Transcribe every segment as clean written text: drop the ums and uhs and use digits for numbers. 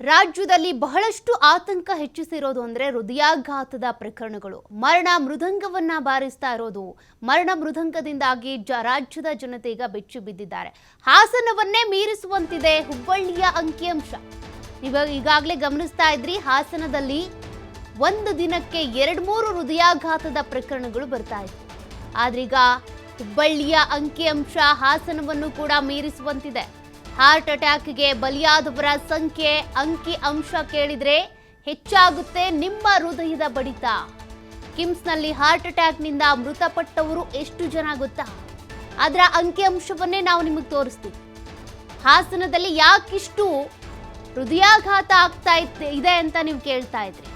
ರಾಜ್ಯದಲ್ಲಿ ಬಹಳಷ್ಟು ಆತಂಕ ಹೆಚ್ಚಿಸಿರೋದು ಅಂದ್ರೆ ಹೃದಯಾಘಾತದ ಪ್ರಕರಣಗಳು. ಮರಣ ಮೃದಂಗವನ್ನ ಬಾರಿಸ್ತಾ ಇರೋದು. ಮರಣ ಮೃದಂಗದಿಂದಾಗಿ ರಾಜ್ಯದ ಜನತೆ ಈಗ ಬೆಚ್ಚಿ ಬಿದ್ದಿದ್ದಾರೆ. ಹಾಸನವನ್ನೇ ಮೀರಿಸುವಂತಿದೆ ಹುಬ್ಬಳ್ಳಿಯ ಅಂಕಿಅಂಶ. ಈಗಾಗಲೇ ಗಮನಿಸ್ತಾ ಇದ್ರಿ, ಹಾಸನದಲ್ಲಿ ಒಂದು ದಿನಕ್ಕೆ 2-3 ಹೃದಯಾಘಾತದ ಪ್ರಕರಣಗಳು ಬರ್ತಾ ಇತ್ತು. ಆದ್ರೀಗ ಹುಬ್ಬಳ್ಳಿಯ ಅಂಕಿಅಂಶ ಹಾಸನವನ್ನು ಕೂಡ ಮೀರಿಸುವಂತಿದೆ. ಹಾರ್ಟ್ ಅಟ್ಯಾಕ್ಗೆ ಬಲಿಯಾದವರ ಸಂಖ್ಯೆ ಅಂಕಿ ಅಂಶ ಕೇಳಿದ್ರೆ ಹೆಚ್ಚಾಗುತ್ತೆ ನಿಮ್ಮ ಹೃದಯದ ಬಡಿತ. ಕಿಮ್ಸ್ನಲ್ಲಿ ಹಾರ್ಟ್ ಅಟ್ಯಾಕ್ನಿಂದ ಮೃತಪಟ್ಟವರು ಎಷ್ಟು ಜನ ಗೊತ್ತಾ? ಅದರ ಅಂಕಿ ಅಂಶವನ್ನೇ ನಾವು ನಿಮಗೆ ತೋರಿಸ್ತೀವಿ. ಹಾಸನದಲ್ಲಿ ಯಾಕಿಷ್ಟು ಹೃದಯಾಘಾತ ಆಗ್ತಾ ಇದೆ ಅಂತ ನೀವು ಕೇಳ್ತಾ ಇದ್ರಿ.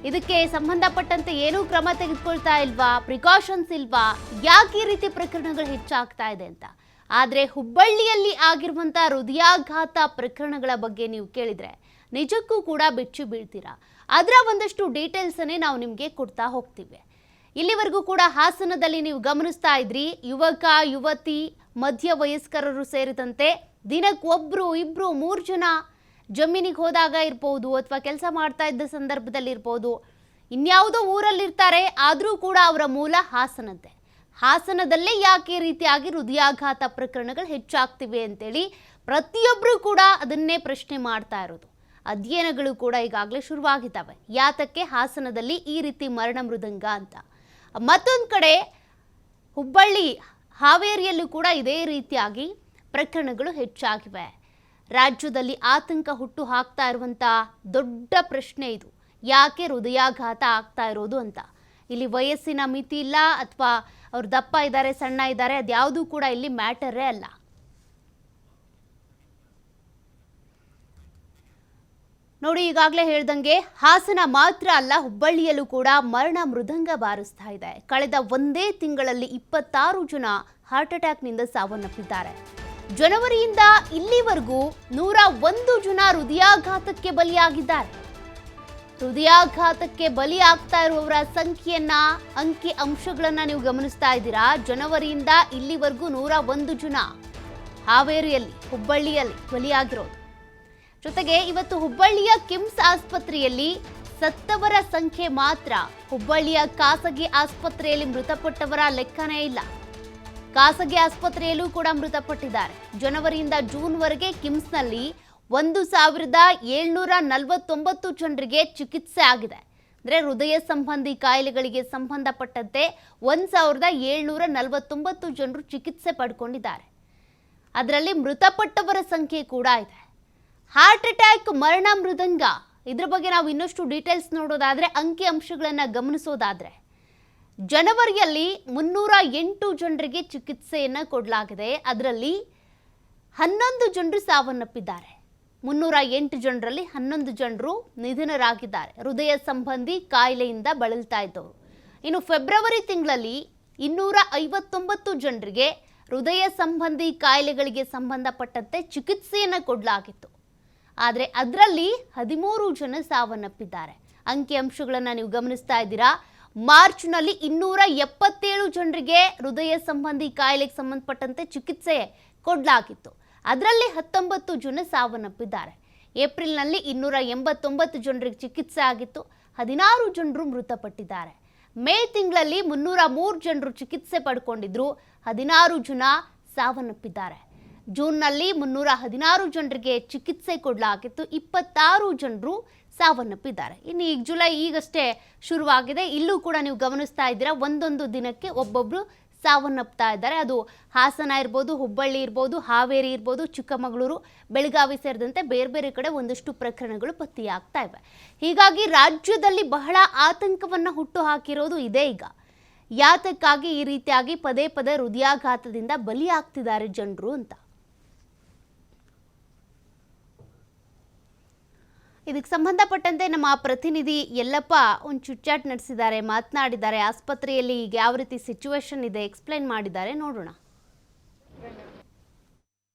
ಇದಕ್ಕೆ ಸಂಬಂಧಪಟ್ಟಂತೆ ಏನೂ ಕ್ರಮ ತೆಗೆದುಕೊಳ್ತಾ ಇಲ್ವಾ? ಪ್ರಿಕಾಷನ್ಸ್ ಇಲ್ವಾ? ಯಾಕೆ ಈ ರೀತಿ ಪ್ರಕರಣಗಳು ಹೆಚ್ಚಾಗ್ತಾ ಇದೆ ಅಂತ. ಆದರೆ ಹುಬ್ಬಳ್ಳಿಯಲ್ಲಿ ಆಗಿರುವಂಥ ಹೃದಯಾಘಾತ ಪ್ರಕರಣಗಳ ಬಗ್ಗೆ ನೀವು ಕೇಳಿದರೆ ನಿಜಕ್ಕೂ ಕೂಡ ಬೆಚ್ಚಿ ಬೀಳ್ತೀರಾ. ಅದರ ಒಂದಷ್ಟು ಡೀಟೇಲ್ಸನ್ನೇ ನಾವು ನಿಮಗೆ ಕೊಡ್ತಾ ಹೋಗ್ತೀವಿ. ಇಲ್ಲಿವರೆಗೂ ಕೂಡ ಹಾಸನದಲ್ಲಿ ನೀವು ಗಮನಿಸ್ತಾ ಇದ್ರಿ, ಯುವಕ ಯುವತಿ ಮಧ್ಯ ವಯಸ್ಕರರು ಸೇರಿದಂತೆ ದಿನಕ್ಕೆ 1, 2, 3 ಜನ ಜಮೀನಿಗೆ ಹೋದಾಗ ಇರ್ಬೋದು, ಅಥವಾ ಕೆಲಸ ಮಾಡ್ತಾ ಇದ್ದ ಸಂದರ್ಭದಲ್ಲಿ ಇರ್ಬೋದು, ಇನ್ಯಾವುದೋ ಊರಲ್ಲಿರ್ತಾರೆ, ಆದರೂ ಕೂಡ ಅವರ ಮೂಲ ಹಾಸನದ್ದೇ. ಹಾಸನದಲ್ಲೇ ಯಾಕೆ ಈ ರೀತಿಯಾಗಿ ಹೃದಯಾಘಾತ ಪ್ರಕರಣಗಳು ಹೆಚ್ಚಾಗ್ತಿವೆ ಅಂತೇಳಿ ಪ್ರತಿಯೊಬ್ಬರು ಕೂಡ ಅದನ್ನೇ ಪ್ರಶ್ನೆ ಮಾಡ್ತಾ ಇರೋದು. ಅಧ್ಯಯನಗಳು ಕೂಡ ಈಗಾಗಲೇ ಶುರುವಾಗಿದ್ದಾವೆ, ಯಾತಕ್ಕೆ ಹಾಸನದಲ್ಲಿ ಈ ರೀತಿ ಮರಣ ಮೃದಂಗ ಅಂತ. ಮತ್ತೊಂದು ಕಡೆ ಹುಬ್ಬಳ್ಳಿ ಹಾವೇರಿಯಲ್ಲೂ ಕೂಡ ಇದೇ ರೀತಿಯಾಗಿ ಪ್ರಕರಣಗಳು ಹೆಚ್ಚಾಗಿವೆ. ರಾಜ್ಯದಲ್ಲಿ ಆತಂಕ ಹುಟ್ಟು ಹಾಕ್ತಾ ಇರುವಂಥ ದೊಡ್ಡ ಪ್ರಶ್ನೆ ಇದು, ಯಾಕೆ ಹೃದಯಾಘಾತ ಆಗ್ತಾ ಇರೋದು ಅಂತ. ಇಲ್ಲಿ ವಯಸ್ಸಿನ ಮಿತಿ ಇಲ್ಲ, ಅಥವಾ ಅವ್ರು ದಪ್ಪ ಇದ್ದಾರೆ ಸಣ್ಣ ಇದ್ದಾರೆ, ಅದ್ಯಾವುದೂ ಕೂಡ ಇಲ್ಲಿ ಮ್ಯಾಟರೇ ಅಲ್ಲ. ನೋಡಿ, ಈಗಾಗಲೇ ಹೇಳ್ದಂಗೆ ಹಾಸನ ಮಾತ್ರ ಅಲ್ಲ, ಹುಬ್ಬಳ್ಳಿಯಲ್ಲೂ ಕೂಡ ಮರಣ ಮೃದಂಗ ಬಾರಿಸ್ತಾ ಇದೆ. ಕಳೆದ ಒಂದೇ ತಿಂಗಳಲ್ಲಿ 26 ಜನ ಹಾರ್ಟ್ ಅಟ್ಯಾಕ್ನಿಂದ ಸಾವನ್ನಪ್ಪಿದ್ದಾರೆ. ಜನವರಿಯಿಂದ ಇಲ್ಲಿವರೆಗೂ 101 ಜನ ಹೃದಯಾಘಾತಕ್ಕೆ ಬಲಿಯಾಗಿದ್ದಾರೆ. ಹೃದಯಾಘಾತಕ್ಕೆ ಬಲಿ ಆಗ್ತಾ ಇರುವವರ ಸಂಖ್ಯೆಯನ್ನ, ಅಂಕಿ ಅಂಶಗಳನ್ನ ನೀವು ಗಮನಿಸ್ತಾ ಇದ್ದೀರಾ. ಜನವರಿಯಿಂದ ಇಲ್ಲಿವರೆಗೂ 101 ಜನ ಹಾವೇರಿಯಲ್ಲಿ, ಹುಬ್ಬಳ್ಳಿಯಲ್ಲಿ ಬಲಿಯಾಗಿರೋದು. ಜೊತೆಗೆ ಇವತ್ತು ಹುಬ್ಬಳ್ಳಿಯ ಕಿಮ್ಸ್ ಆಸ್ಪತ್ರೆಯಲ್ಲಿ ಸತ್ತವರ ಸಂಖ್ಯೆ ಮಾತ್ರ, ಹುಬ್ಬಳ್ಳಿಯ ಖಾಸಗಿ ಆಸ್ಪತ್ರೆಯಲ್ಲಿ ಮೃತಪಟ್ಟವರ ಲೆಕ್ಕನೇ ಇಲ್ಲ. ಖಾಸಗಿ ಆಸ್ಪತ್ರೆಯಲ್ಲೂ ಕೂಡ ಮೃತಪಟ್ಟಿದ್ದಾರೆ. ಜನವರಿಯಿಂದ ಜೂನ್ವರೆಗೆ ಕಿಮ್ಸ್ನಲ್ಲಿ 1749 ಜನರಿಗೆ ಚಿಕಿತ್ಸೆ ಆಗಿದೆ. ಅಂದರೆ ಹೃದಯ ಸಂಬಂಧಿ ಕಾಯಿಲೆಗಳಿಗೆ ಸಂಬಂಧಪಟ್ಟಂತೆ 1749 ಜನರು ಚಿಕಿತ್ಸೆ ಪಡ್ಕೊಂಡಿದ್ದಾರೆ. ಅದರಲ್ಲಿ ಮೃತಪಟ್ಟವರ ಸಂಖ್ಯೆ ಕೂಡ ಇದೆ. ಹಾರ್ಟ್ ಅಟ್ಯಾಕ್, ಮರಣ ಮೃದಂಗ, ಇದ್ರ ಬಗ್ಗೆ ನಾವು ಇನ್ನಷ್ಟು ಡೀಟೇಲ್ಸ್ ನೋಡೋದಾದ್ರೆ, ಅಂಕಿ ಅಂಶಗಳನ್ನು ಗಮನಿಸೋದಾದ್ರೆ, ಜನವರಿಯಲ್ಲಿ 308 ಜನರಿಗೆ ಚಿಕಿತ್ಸೆಯನ್ನು ಕೊಡಲಾಗಿದೆ. ಅದರಲ್ಲಿ 11 ಜನರು ಸಾವನ್ನಪ್ಪಿದ್ದಾರೆ. 308 ಜನರಲ್ಲಿ 11 ಜನರು ನಿಧನರಾಗಿದ್ದಾರೆ, ಹೃದಯ ಸಂಬಂಧಿ ಕಾಯಿಲೆಯಿಂದ ಬಳಲ್ತಾ ಇದ್ದವರು. ಇನ್ನು ಫೆಬ್ರವರಿ ತಿಂಗಳಲ್ಲಿ 259 ಜನರಿಗೆ ಹೃದಯ ಸಂಬಂಧಿ ಕಾಯಿಲೆಗಳಿಗೆ ಸಂಬಂಧಪಟ್ಟಂತೆ ಚಿಕಿತ್ಸೆಯನ್ನು ಕೊಡಲಾಗಿತ್ತು. ಆದರೆ ಅದರಲ್ಲಿ 13 ಜನ ಸಾವನ್ನಪ್ಪಿದ್ದಾರೆ. ಅಂಕಿ ಅಂಶಗಳನ್ನು ನೀವು ಗಮನಿಸ್ತಾ ಇದ್ದೀರಾ. ಮಾರ್ಚ್ನಲ್ಲಿ 277 ಜನರಿಗೆ ಹೃದಯ ಸಂಬಂಧಿ ಕಾಯಿಲೆಗೆ ಸಂಬಂಧಪಟ್ಟಂತೆ ಚಿಕಿತ್ಸೆ ಕೊಡಲಾಗಿತ್ತು. ಅದರಲ್ಲಿ 19 ಜನ ಸಾವನ್ನಪ್ಪಿದ್ದಾರೆ. ಏಪ್ರಿಲ್ನಲ್ಲಿ 289 ಜನರಿಗೆ ಚಿಕಿತ್ಸೆ ಆಗಿತ್ತು, 16 ಜನರು ಮೃತಪಟ್ಟಿದ್ದಾರೆ. ಮೇ ತಿಂಗಳಲ್ಲಿ 303 ಜನರು ಚಿಕಿತ್ಸೆ ಪಡ್ಕೊಂಡಿದ್ರು, 16 ಜನ ಸಾವನ್ನಪ್ಪಿದ್ದಾರೆ. ಜೂನ್ನಲ್ಲಿ 316 ಜನರಿಗೆ ಚಿಕಿತ್ಸೆ ಕೊಡಲಾಗಿತ್ತು, 26 ಜನರು ಸಾವನ್ನಪ್ಪಿದ್ದಾರೆ. ಇನ್ನು ಈಗ ಜುಲೈ ಈಗಷ್ಟೇ ಶುರುವಾಗಿದೆ, ಇಲ್ಲೂ ಕೂಡ ನೀವು ಗಮನಿಸ್ತಾ ಇದ್ದೀರಾ, ಒಂದೊಂದು ದಿನಕ್ಕೆ ಒಬ್ಬೊಬ್ರು ಸಾವನ್ನಪ್ತಾ ಇದ್ದಾರೆ. ಅದು ಹಾಸನ ಇರ್ಬೋದು, ಹುಬ್ಬಳ್ಳಿ ಇರ್ಬೋದು, ಹಾವೇರಿ ಇರ್ಬೋದು, ಚಿಕ್ಕಮಗಳೂರು, ಬೆಳಗಾವಿ ಸೇರಿದಂತೆ ಬೇರೆ ಬೇರೆ ಕಡೆ ಒಂದಷ್ಟು ಪ್ರಕರಣಗಳು ಪತ್ತೆಯಾಗ್ತಾ ಇವೆ. ಹೀಗಾಗಿ ರಾಜ್ಯದಲ್ಲಿ ಬಹಳ ಆತಂಕವನ್ನು ಹುಟ್ಟು ಹಾಕಿರೋದು ಇದೆ ಈಗ. ಯಾತಕ್ಕಾಗಿ ಈ ರೀತಿಯಾಗಿ ಪದೇ ಪದೇ ಹೃದಯಾಘಾತದಿಂದ ಬಲಿಯಾಗ್ತಿದ್ದಾರೆ ಜನರು ಅಂತ. ಇದಕ್ಕೆ ಸಂಬಂಧಪಟ್ಟಂತೆ ನಮ್ಮ ಪ್ರತಿನಿಧಿ ಯಲ್ಲಪ್ಪ ಒಂದು ಚುಟ್ಚಾಟ್ ನಡೆಸಿದ್ದಾರೆ, ಮಾತನಾಡಿದ್ದಾರೆ. ಆಸ್ಪತ್ರೆಯಲ್ಲಿ ಈಗ ಯಾವ ರೀತಿ ಸಿಚುವೇಶನ್ ಇದೆ ಎಕ್ಸ್ಪ್ಲೈನ್ ಮಾಡಿದ್ದಾರೆ, ನೋಡೋಣ.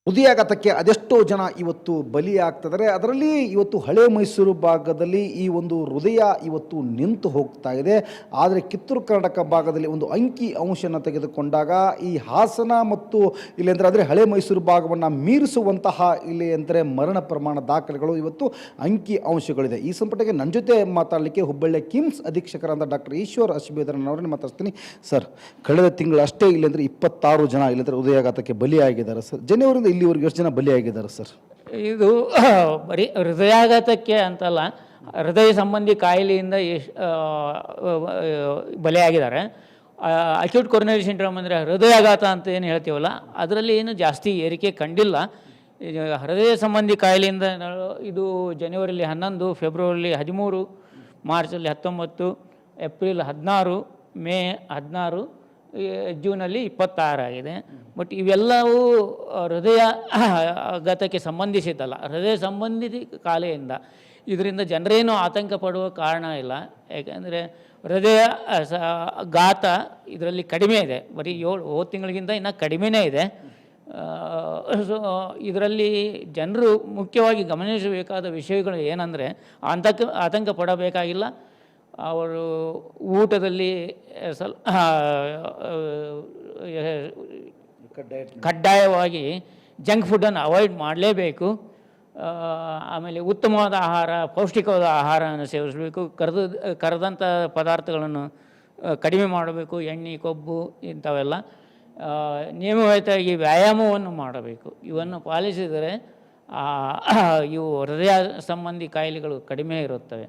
ಹೃದಯಾಘಾತಕ್ಕೆ ಅದೆಷ್ಟೋ ಜನ ಇವತ್ತು ಬಲಿಯಾಗ್ತಿದ್ದಾರೆ. ಅದರಲ್ಲಿ ಇವತ್ತು ಹಳೆ ಮೈಸೂರು ಭಾಗದಲ್ಲಿ ಈ ಒಂದು ಹೃದಯ ಇವತ್ತು ನಿಂತು ಹೋಗ್ತಾ ಇದೆ. ಆದರೆ ಕಿತ್ತೂರು ಕರ್ನಾಟಕ ಭಾಗದಲ್ಲಿ ಒಂದು ಅಂಕಿ ಅಂಶನ ತೆಗೆದುಕೊಂಡಾಗ ಈ ಹಾಸನ ಮತ್ತು ಇಲ್ಲಿ ಅಂದರೆ ಹಳೆ ಮೈಸೂರು ಭಾಗವನ್ನು ಮೀರಿಸುವಂತಹ ಇಲ್ಲಿ ಅಂದರೆ ಮರಣ ಪ್ರಮಾಣ ದಾಖಲೆಗಳು ಇವತ್ತು ಅಂಕಿ ಅಂಶಗಳಿದೆ. ಈ ಸಂಪರ್ಕಕ್ಕೆ ನನ್ನ ಜೊತೆ ಮಾತಾಡಲಿಕ್ಕೆ ಹುಬ್ಬಳ್ಳಿಯ ಕಿಮ್ಸ್ ಅಧೀಕ್ಷಕರಾದ ಡಾಕ್ಟರ್ ಈಶ್ವರ್ ಅಶ್ಬೇದರನ್ ಅವರನ್ನು ಮಾತಾಡ್ತೀನಿ. ಸರ್, ಕಳೆದ ತಿಂಗಳು ಅಷ್ಟೇ ಇಲ್ಲಂದರೆ 26 ಜನ ಇಲ್ಲಂದರೆ ಹೃದಯಾಘಾತಕ್ಕೆ ಬಲಿಯಾಗಿದ್ದಾರೆ ಸರ್. ಜನವರಿಂದ ಇಲ್ಲಿವರೆಗೆ ಎಷ್ಟು ಜನ ಬಲಿಯಾಗಿದ್ದಾರೆ ಸರ್? ಇದು ಬರೀ ಹೃದಯಾಘಾತಕ್ಕೆ ಅಂತಲ್ಲ, ಹೃದಯ ಸಂಬಂಧಿ ಕಾಯಿಲೆಯಿಂದ ಬಲಿಯಾಗಿದ್ದಾರೆ. ಅಕ್ಯೂಟ್ ಕೊರೋನರಿ ಸಿಂಡ್ರೋಮ್ ಅಂದರೆ ಹೃದಯಾಘಾತ ಅಂತ ಏನು ಹೇಳ್ತೀವಲ್ಲ, ಅದರಲ್ಲಿ ಏನು ಜಾಸ್ತಿ ಏರಿಕೆ ಕಂಡಿಲ್ಲ. ಹೃದಯ ಸಂಬಂಧಿ ಕಾಯಿಲೆಯಿಂದ ಇದು ಜನವರಿಯಲ್ಲಿ 11, ಫೆಬ್ರವರಿಲಿ 13, ಮಾರ್ಚಲ್ಲಿ 19, ಏಪ್ರಿಲ್ 16, ಮೇ 16, ಜೂನಲ್ಲಿ 26 ಆಗಿದೆ. ಬಟ್ ಇವೆಲ್ಲವೂ ಹೃದಯಾಘಾತಕ್ಕೆ ಸಂಬಂಧಿಸಿದ್ದಲ್ಲ, ಹೃದಯ ಸಂಬಂಧಿ ಕಾಯಿಲೆಯಿಂದ. ಇದರಿಂದ ಜನರೇನು ಆತಂಕ ಪಡುವ ಕಾರಣ ಇಲ್ಲ. ಯಾಕೆಂದರೆ ಹೃದಯ ಘಾತ ಇದರಲ್ಲಿ ಕಡಿಮೆ ಇದೆ, ಬರೀ ಹೋದ ತಿಂಗಳಿಗಿಂತ ಇನ್ನೂ ಕಡಿಮೆನೇ ಇದೆ. ಸೊ ಇದರಲ್ಲಿ ಜನರು ಮುಖ್ಯವಾಗಿ ಗಮನಿಸಬೇಕಾದ ವಿಷಯಗಳು ಏನಂದರೆ ಆತಂಕ ಪಡಬೇಕಾಗಿಲ್ಲ. ಅವರು ಊಟದಲ್ಲಿ ಕಡ್ಡಾಯವಾಗಿ ಜಂಕ್ ಫುಡ್ಡನ್ನು ಅವಾಯ್ಡ್ ಮಾಡಲೇಬೇಕು. ಆಮೇಲೆ ಉತ್ತಮವಾದ ಆಹಾರ, ಪೌಷ್ಟಿಕವಾದ ಆಹಾರವನ್ನು ಸೇವಿಸಬೇಕು. ಕರೆದಂಥ ಪದಾರ್ಥಗಳನ್ನು ಕಡಿಮೆ ಮಾಡಬೇಕು. ಎಣ್ಣೆ, ಕೊಬ್ಬು ಇಂಥವೆಲ್ಲ. ನಿಯಮಿತವಾಗಿ ವ್ಯಾಯಾಮವನ್ನು ಮಾಡಬೇಕು. ಇವನ್ನು ಪಾಲಿಸಿದರೆ ಇವು ಹೃದಯ ಸಂಬಂಧಿ ಕಾಯಿಲೆಗಳು ಕಡಿಮೆ ಇರುತ್ತವೆ.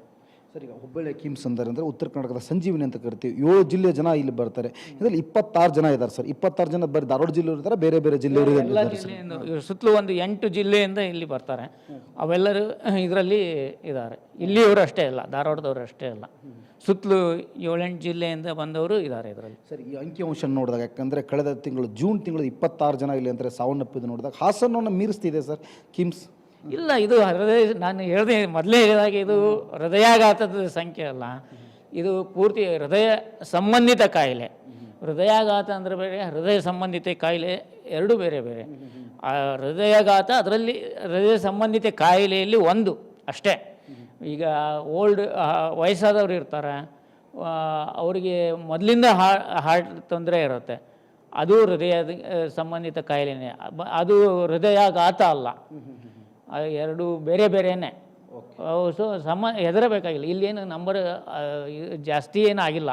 ಸರ್, ಈಗ ಹುಬ್ಬಳ್ಳಿ ಕಿಮ್ಸ್ ಅಂದರೆ ಉತ್ತರ ಕರ್ನಾಟಕದ ಸಂಜೀವಿನಿ ಅಂತ ಕರಿತೀವಿ. 7 ಜಿಲ್ಲೆಯ ಜನ ಇಲ್ಲಿ ಬರ್ತಾರೆ. ಇದರಲ್ಲಿ 26 ಜನ ಇದ್ದಾರೆ ಸರ್. 26 ಜನ ಬರೀ ಧಾರವಾಡ ಜಿಲ್ಲೆಯವರು ಇದ್ದಾರೆ, ಬೇರೆ ಬೇರೆ ಜಿಲ್ಲೆಯವರು ಎಲ್ಲ ಜಿಲ್ಲೆಯಿಂದ, ಸುತ್ತಲೂ ಒಂದು 8 ಜಿಲ್ಲೆಯಿಂದ ಇಲ್ಲಿ ಬರ್ತಾರೆ. ಅವೆಲ್ಲರೂ ಇದರಲ್ಲಿ ಇದ್ದಾರೆ. ಇಲ್ಲಿಯವರು ಅಷ್ಟೇ ಅಲ್ಲ, ಧಾರವಾಡದವರು ಅಷ್ಟೇ ಅಲ್ಲ, ಸುತ್ತಲೂ 7-8 ಜಿಲ್ಲೆಯಿಂದ ಬಂದವರು ಇದ್ದಾರೆ ಇದರಲ್ಲಿ. ಸರ್, ಈ ಅಂಕಿಅಂಶ ನೋಡಿದಾಗ, ಯಾಕಂದರೆ ಕಳೆದ ತಿಂಗಳು ಜೂನ್ ತಿಂಗಳು 26 ಜನ ಇಲ್ಲಿ ಅಂದರೆ ಸಾವನ್ನಪ್ಪಿದ್ದು ನೋಡಿದಾಗ ಹಾಸನವನ್ನು ಮೀರಿಸ್ತಿದೆ ಸರ್ ಕಿಮ್ಸ್. ಇಲ್ಲ, ಇದು ನಾನು ಹೇಳಿದೆ ಮೊದಲೇ ಹೇಳಿದಾಗ, ಇದು ಹೃದಯಾಘಾತದ ಸಂಖ್ಯೆ ಅಲ್ಲ, ಇದು ಪೂರ್ತಿ ಹೃದಯ ಸಂಬಂಧಿತ ಕಾಯಿಲೆ. ಹೃದಯಾಘಾತ ಅಂದರೆ ಬೇರೆ, ಹೃದಯ ಸಂಬಂಧಿತ ಕಾಯಿಲೆ ಎರಡೂ ಬೇರೆ ಬೇರೆ. ಹೃದಯಾಘಾತ ಅದರಲ್ಲಿ ಹೃದಯ ಸಂಬಂಧಿತ ಕಾಯಿಲೆಯಲ್ಲಿ ಒಂದು ಅಷ್ಟೇ. ಈಗ ವಯಸ್ಸಾದವರು ಇರ್ತಾರೆ, ಅವರಿಗೆ ಮೊದಲಿಂದ ಹಾರ್ಟ್ ತೊಂದರೆ ಇರುತ್ತೆ, ಅದು ಹೃದಯ ಸಂಬಂಧಿತ ಕಾಯಿಲೆನೇ. ಅದು ಹೃದಯಾಘಾತ ಅಲ್ಲ, ಎರಡು ಬೇರೆ ಬೇರೆಯೇ. ಸೊ ಹೆದರಬೇಕಾಗಿಲ್ಲ. ಇಲ್ಲೇನು ನಂಬರ್ ಜಾಸ್ತಿ ಏನೂ ಆಗಿಲ್ಲ.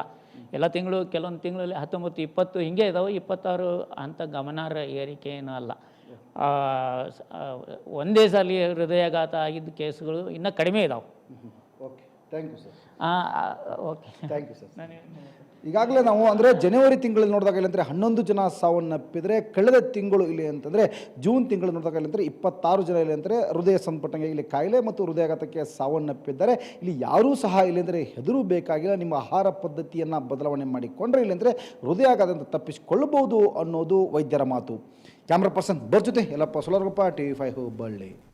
ಎಲ್ಲ ತಿಂಗಳು, ಕೆಲವೊಂದು ತಿಂಗಳಲ್ಲಿ 19, 20 ಹಿಂಗೆ ಇದಾವೆ. 26 ಅಂತ ಗಮನಾರ್ಹ ಏರಿಕೆ ಏನೂ ಅಲ್ಲ. ಒಂದೇ ಸಲ ಹೃದಯಾಘಾತ ಆಗಿದ್ದ ಕೇಸ್ಗಳು ಇನ್ನೂ ಕಡಿಮೆ ಇದಾವೆ. Okay, thank you sir. Okay, thank you sir. ಈಗಾಗಲೇ ನಾವು ಅಂದರೆ ಜನವರಿ ತಿಂಗಳಲ್ಲಿ ನೋಡಿದಾಗ ಇಲ್ಲಂದರೆ 11 ಜನ ಸಾವನ್ನಪ್ಪಿದರೆ, ಕಳೆದ ತಿಂಗಳು ಇಲ್ಲಿ ಅಂತಂದರೆ ಜೂನ್ ತಿಂಗಳು ನೋಡಿದಾಗ ಇಲ್ಲಂದರೆ 26 ಜನ ಇಲ್ಲಿ ಅಂದರೆ ಹೃದಯ ಸಂಪರ್ಕಂಗೆ ಇಲ್ಲಿ ಕಾಯಿಲೆ ಮತ್ತು ಹೃದಯಾಘಾತಕ್ಕೆ ಸಾವನ್ನಪ್ಪಿದ್ದಾರೆ. ಇಲ್ಲಿ ಯಾರೂ ಸಹ ಇಲ್ಲಂದರೆ ಹೆದರು ಬೇಕಾಗಿಲ್ಲ. ನಿಮ್ಮ ಆಹಾರ ಪದ್ಧತಿಯನ್ನು ಬದಲಾವಣೆ ಮಾಡಿಕೊಂಡ್ರೆ ಇಲ್ಲಂದರೆ ಹೃದಯಾಘಾತದಿಂದ ತಪ್ಪಿಸಿಕೊಳ್ಳಬಹುದು ಅನ್ನೋದು ವೈದ್ಯರ ಮಾತು. ಕ್ಯಾಮ್ರಾ ಪರ್ಸನ್ ಜೊತೆ ಯಲ್ಲಪ್ಪ ಸೋಲರ್ಗೊಪ್ಪ, TV5 ಹುಬ್ಬಳ್ಳಿ.